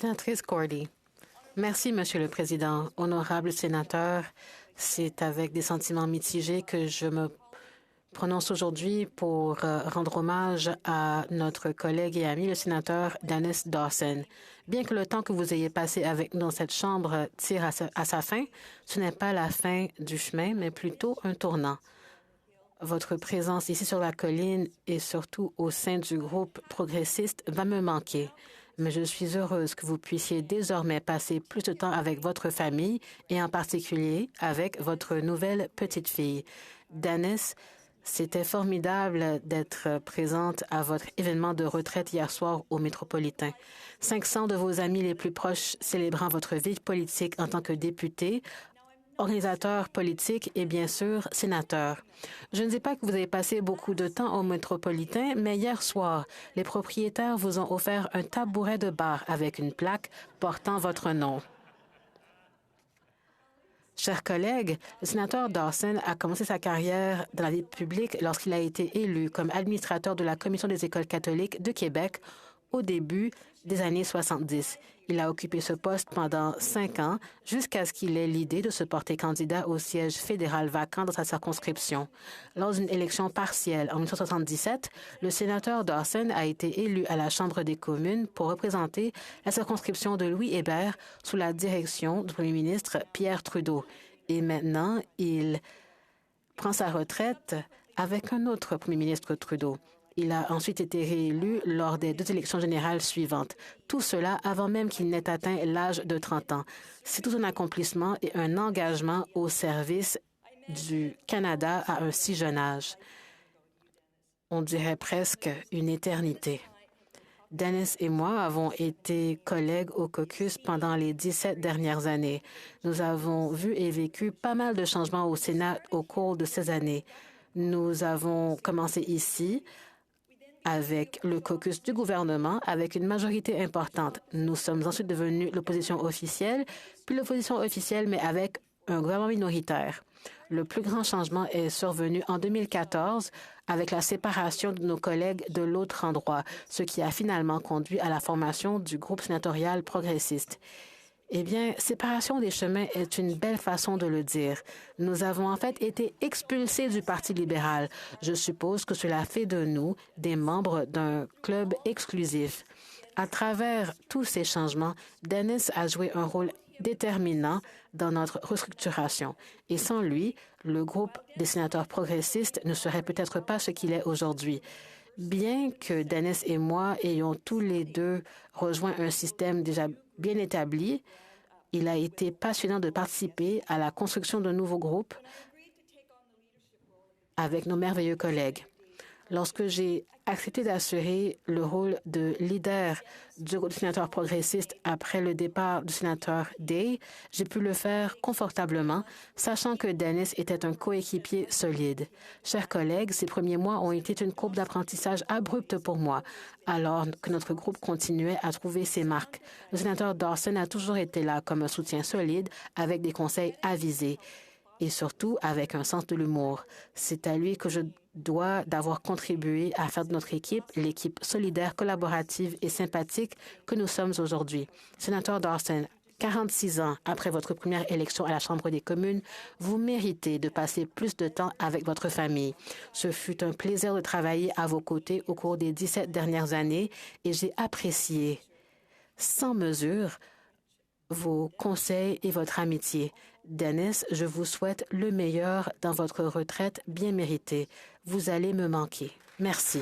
Sénatrice Cordy. Merci, Monsieur le Président. Honorable sénateur, c'est avec des sentiments mitigés que je me prononce aujourd'hui pour rendre hommage à notre collègue et ami, le sénateur Dennis Dawson. Bien que le temps que vous ayez passé avec nous dans cette chambre tire à sa fin, ce n'est pas la fin du chemin, mais plutôt un tournant. Votre présence ici sur la colline et surtout au sein du groupe progressiste va me manquer. Mais je suis heureuse que vous puissiez désormais passer plus de temps avec votre famille et en particulier avec votre nouvelle petite-fille. Dennis, c'était formidable d'être présente à votre événement de retraite hier soir au Métropolitain. 500 de vos amis les plus proches célébrant votre vie politique en tant que député, organisateur politique et bien sûr sénateur. Je ne dis pas que vous avez passé beaucoup de temps au Métropolitain, mais hier soir, les propriétaires vous ont offert un tabouret de bar avec une plaque portant votre nom. Chers collègues, le sénateur Dawson a commencé sa carrière dans la vie publique lorsqu'il a été élu comme administrateur de la Commission des écoles catholiques de Québec au début des années 70. Il a occupé ce poste pendant 5 ans jusqu'à ce qu'il ait l'idée de se porter candidat au siège fédéral vacant dans sa circonscription. Lors d'une élection partielle en 1977, le sénateur Dawson a été élu à la Chambre des communes pour représenter la circonscription de Louis Hébert sous la direction du premier ministre Pierre Trudeau. Et maintenant, il prend sa retraite avec un autre premier ministre Trudeau. Il a ensuite été réélu lors des 2 élections générales suivantes. Tout cela avant même qu'il n'ait atteint l'âge de 30 ans. C'est tout un accomplissement et un engagement au service du Canada à un si jeune âge. On dirait presque une éternité. Dennis et moi avons été collègues au caucus pendant les 17 dernières années. Nous avons vu et vécu pas mal de changements au Sénat au cours de ces années. Nous avons commencé ici avec le caucus du gouvernement, avec une majorité importante. Nous sommes ensuite devenus l'opposition officielle, puis l'opposition officielle, mais avec un gouvernement minoritaire. Le plus grand changement est survenu en 2014 avec la séparation de nos collègues de l'autre endroit, ce qui a finalement conduit à la formation du groupe sénatorial progressiste. Eh bien, séparation des chemins est une belle façon de le dire. Nous avons en fait été expulsés du Parti libéral. Je suppose que cela fait de nous des membres d'un club exclusif. À travers tous ces changements, Dennis a joué un rôle déterminant dans notre restructuration. Et sans lui, le groupe des sénateurs progressistes ne serait peut-être pas ce qu'il est aujourd'hui. Bien que Dennis et moi ayons tous les deux rejoint un système déjà bien établi, il a été passionnant de participer à la construction d'un nouveau groupe avec nos merveilleux collègues. Lorsque j'ai accepté d'assurer le rôle de leader du groupe de sénateurs progressistes après le départ du sénateur Day, j'ai pu le faire confortablement, sachant que Dennis était un coéquipier solide. Chers collègues, ces premiers mois ont été une courbe d'apprentissage abrupte pour moi, alors que notre groupe continuait à trouver ses marques. Le sénateur Dawson a toujours été là comme un soutien solide, avec des conseils avisés et surtout avec un sens de l'humour. C'est à lui que je dois d'avoir contribué à faire de notre équipe l'équipe solidaire, collaborative et sympathique que nous sommes aujourd'hui. Sénateur Dawson, 46 ans après votre première élection à la Chambre des communes, vous méritez de passer plus de temps avec votre famille. Ce fut un plaisir de travailler à vos côtés au cours des 17 dernières années et j'ai apprécié sans mesure vos conseils et votre amitié. Dennis, je vous souhaite le meilleur dans votre retraite bien méritée. Vous allez me manquer. Merci.